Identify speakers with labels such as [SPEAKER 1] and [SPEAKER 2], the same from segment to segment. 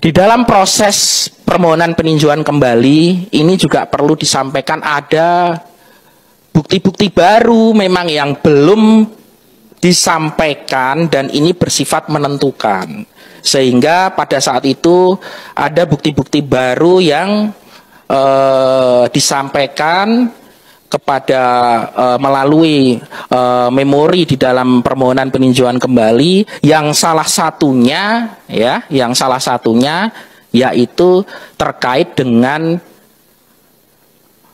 [SPEAKER 1] Di dalam proses permohonan peninjauan kembali ini juga perlu disampaikan ada bukti-bukti baru memang yang belum disampaikan dan ini bersifat menentukan. Sehingga pada saat itu ada bukti-bukti baru yang disampaikan kepada melalui memori di dalam permohonan peninjauan kembali yang salah satunya yaitu terkait dengan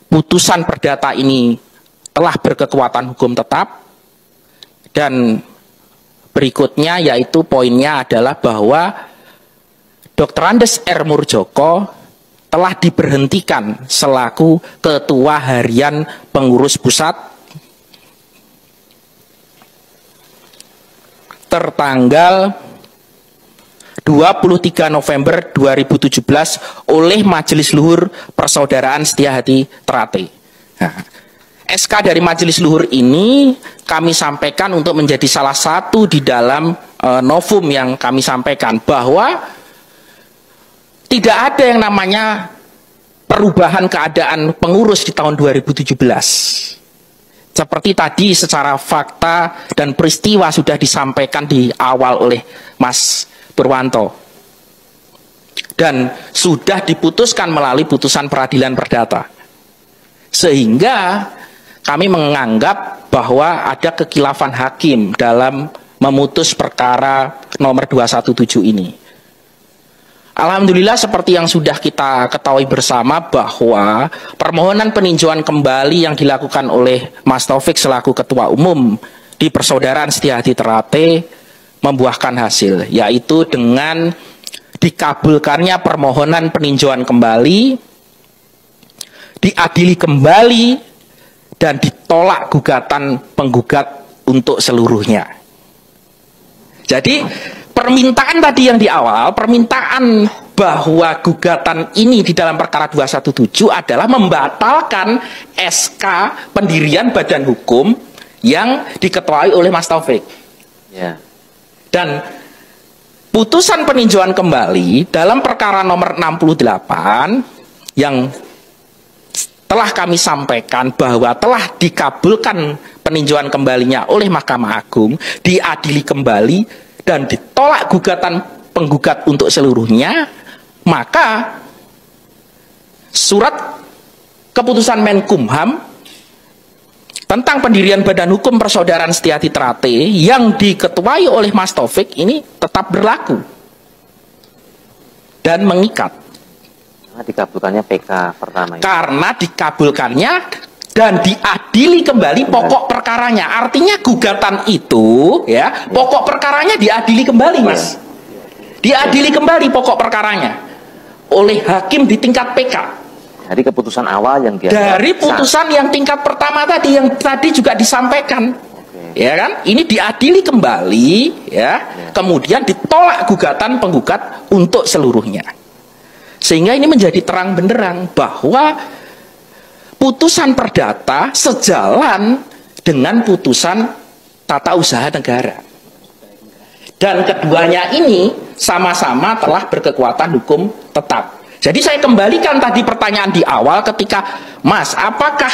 [SPEAKER 1] putusan perdata ini telah berkekuatan hukum tetap, dan berikutnya yaitu poinnya adalah bahwa Dr. Andes R. Murdjoko telah diberhentikan selaku Ketua Harian Pengurus Pusat tertanggal 23 November 2017 oleh Majelis Luhur Persaudaraan Setiahati Ternate. Nah, SK dari Majelis Luhur ini kami sampaikan untuk menjadi salah satu di dalam novum yang kami sampaikan bahwa tidak ada yang namanya perubahan keadaan pengurus di tahun 2017. Seperti tadi secara fakta dan peristiwa sudah disampaikan di awal oleh Mas Purwanto. Dan sudah diputuskan melalui putusan peradilan perdata. Sehingga kami menganggap bahwa ada kekhilafan hakim dalam memutus perkara nomor 217 ini. Alhamdulillah seperti yang sudah kita ketahui bersama bahwa permohonan peninjauan kembali yang dilakukan oleh Mas Taufik selaku Ketua Umum di Persaudaraan Setiahati Ternate membuahkan hasil, yaitu dengan dikabulkannya permohonan peninjauan kembali, diadili kembali, dan ditolak gugatan penggugat untuk seluruhnya. Jadi permintaan tadi yang di awal, permintaan bahwa gugatan ini di dalam perkara 217 adalah membatalkan SK pendirian badan hukum yang diketuai oleh Mas Taufik. Ya. Dan putusan peninjauan kembali dalam perkara nomor 68 yang telah kami sampaikan bahwa telah dikabulkan peninjauan kembalinya oleh Mahkamah Agung, diadili kembali, dan ditolak gugatan penggugat untuk seluruhnya, maka surat keputusan Menkumham tentang pendirian Badan Hukum Persaudaraan Setiahati Ternate yang diketuai oleh Mas Taufik ini tetap berlaku dan mengikat.
[SPEAKER 2] Karena dikabulkannya PK pertama.
[SPEAKER 1] Karena dikabulkannya dan diadili kembali pokok perkaranya. Artinya gugatan itu ya, pokok perkaranya diadili kembali, Mas. Diadili kembali pokok perkaranya oleh hakim di tingkat PK.
[SPEAKER 2] Dari keputusan awal yang dia
[SPEAKER 1] dari putusan yang tingkat pertama tadi yang tadi juga disampaikan. Ya kan? Ini diadili kembali ya. Kemudian ditolak gugatan penggugat untuk seluruhnya. Sehingga ini menjadi terang benderang bahwa putusan perdata sejalan dengan putusan tata usaha negara. Dan keduanya ini sama-sama telah berkekuatan hukum tetap. Jadi saya kembalikan tadi pertanyaan di awal ketika, Mas, apakah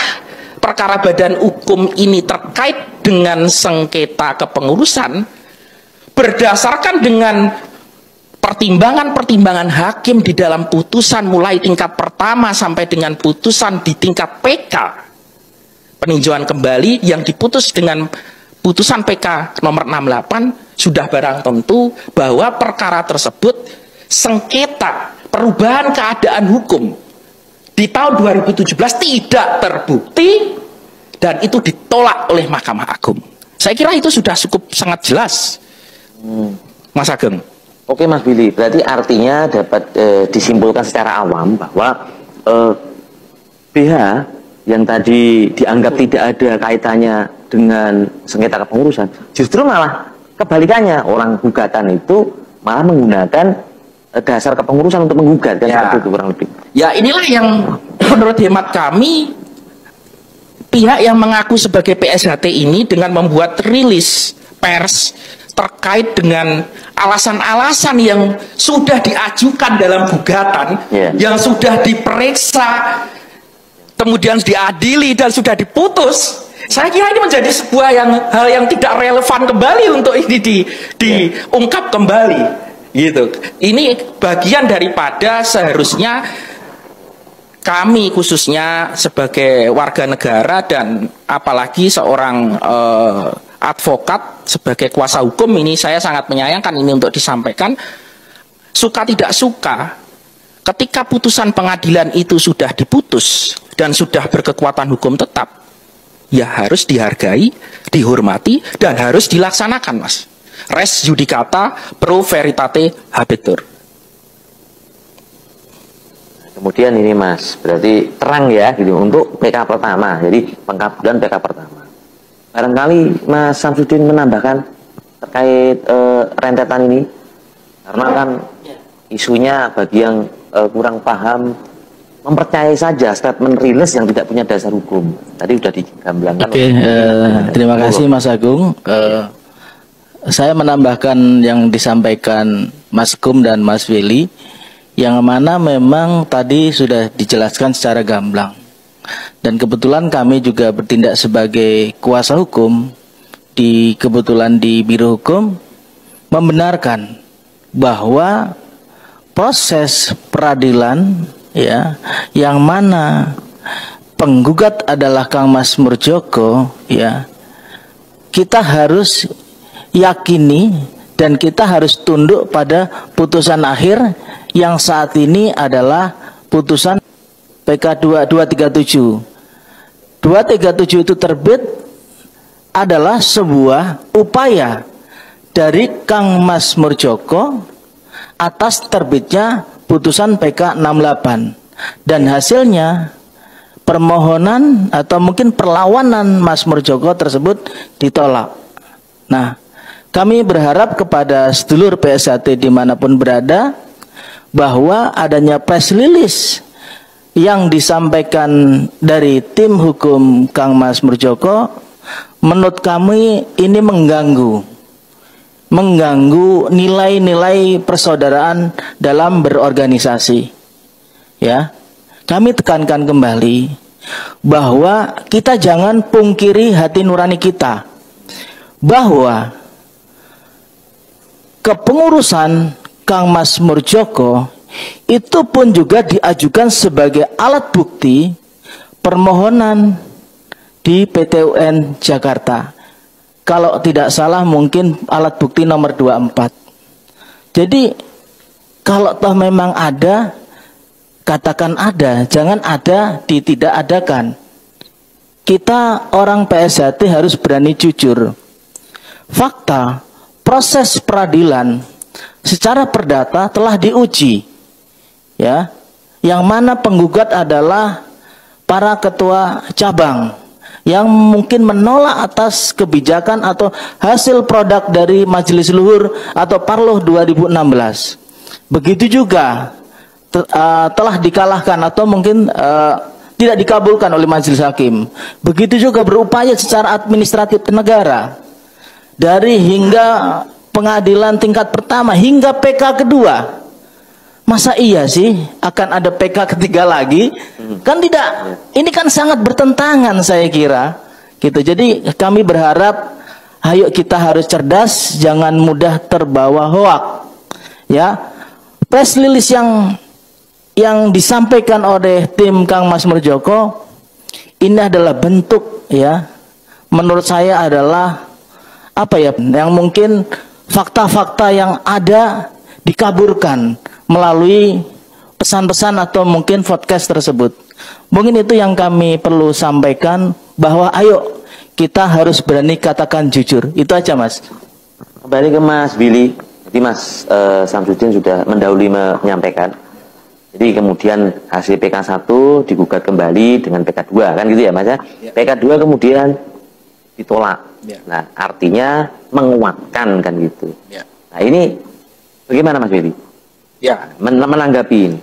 [SPEAKER 1] perkara badan hukum ini terkait dengan sengketa kepengurusan berdasarkan dengan pertimbangan-pertimbangan hakim di dalam putusan mulai tingkat pertama sampai dengan putusan di tingkat PK peninjauan kembali yang diputus dengan putusan PK nomor 68 sudah barang tentu bahwa perkara tersebut sengketa perubahan keadaan hukum di tahun 2017 tidak terbukti dan itu ditolak oleh Mahkamah Agung. Saya kira itu sudah cukup sangat jelas, Mas Ageng.
[SPEAKER 2] Oke Mas Billy, berarti artinya dapat disimpulkan secara awam bahwa BH yang tadi dianggap tidak ada kaitannya dengan sengketa kepengurusan, justru malah kebalikannya, orang gugatan itu malah menggunakan dasar kepengurusan untuk menggugat, kan seperti itu kurang lebih.
[SPEAKER 1] Ya inilah yang menurut hemat kami pihak yang mengaku sebagai PSHT ini dengan membuat rilis pers terkait dengan alasan-alasan yang sudah diajukan dalam gugatan, yang sudah diperiksa, kemudian diadili dan sudah diputus, saya kira ini menjadi sebuah hal yang tidak relevan kembali untuk ini diungkap kembali, gitu. Ini bagian daripada seharusnya kami khususnya sebagai warga negara dan apalagi seorang advokat sebagai kuasa hukum, ini saya sangat menyayangkan ini untuk disampaikan. Suka tidak suka, ketika putusan pengadilan itu sudah diputus dan sudah berkekuatan hukum tetap, ya harus dihargai, dihormati, dan harus dilaksanakan, Mas. Res judicata pro veritate habetur.
[SPEAKER 2] Kemudian ini Mas, berarti terang ya gitu untuk PK pertama, jadi pengkabulan PK pertama. Barangkali Mas Samsudin menambahkan terkait rentetan ini, karena kan isunya bagi yang kurang paham mempercayai saja statement rilis yang tidak punya dasar hukum. Tadi sudah digamblangkan.
[SPEAKER 3] Oke, terima kasih Mas Agung. Saya menambahkan yang disampaikan Mas Kum dan Mas Willy, yang mana memang tadi sudah dijelaskan secara gamblang. Dan kebetulan kami juga bertindak sebagai kuasa hukum kebetulan di Biro Hukum, membenarkan bahwa proses peradilan ya, yang mana penggugat adalah Kang Mas Murdjoko, ya, kita harus yakini dan kita harus tunduk pada putusan akhir yang saat ini adalah putusan PK 237. 237 itu terbit adalah sebuah upaya dari Kang Mas Murdjoko atas terbitnya putusan PK 68, dan hasilnya permohonan atau mungkin perlawanan Mas Murdjoko tersebut ditolak. Nah, kami berharap kepada sedulur PSHT dimanapun berada bahwa adanya press release yang disampaikan dari tim hukum Kang Mas Murdjoko, menurut kami ini mengganggu nilai-nilai persaudaraan dalam berorganisasi. Ya, kami tekankan kembali bahwa kita jangan pungkiri hati nurani kita, bahwa kepengurusan Kang Mas Murdjoko itu pun juga diajukan sebagai alat bukti permohonan di PT UN Jakarta. Kalau tidak salah mungkin alat bukti nomor 24. Jadi kalau toh memang ada, katakan ada, jangan ada tidak adakan. Kita orang PSHT harus berani jujur. Fakta proses peradilan secara perdata telah diuji, ya, yang mana penggugat adalah para ketua cabang yang mungkin menolak atas kebijakan atau hasil produk dari Majelis Luhur atau Parloh 2016. Begitu juga telah dikalahkan atau mungkin tidak dikabulkan oleh Majelis Hakim. Begitu juga berupaya secara administratif negara dari hingga pengadilan tingkat pertama hingga PK kedua. Masa iya sih akan ada PK ketiga lagi? Kan tidak. Ini kan sangat bertentangan saya kira. Gitu. Jadi kami berharap ayo kita harus cerdas, jangan mudah terbawa hoak. Ya. Press release yang disampaikan oleh tim Kang Mas Murdjoko ini adalah bentuk, ya, menurut saya adalah apa ya, yang mungkin fakta-fakta yang ada dikaburkan melalui pesan-pesan atau mungkin podcast tersebut. Mungkin itu yang kami perlu sampaikan, bahwa ayo kita harus berani katakan jujur. Itu aja Mas.
[SPEAKER 2] Kembali ke Mas Willy. Jadi Mas Samsudin sudah mendahului menyampaikan. Jadi kemudian hasil PK 1 digugat kembali dengan PK 2 kan gitu ya Mas ya. PK 2 kemudian ditolak. Nah, artinya menguatkan kan gitu. Nah, ini bagaimana Mas Willy?
[SPEAKER 1] Ya,
[SPEAKER 2] menanggapi ini.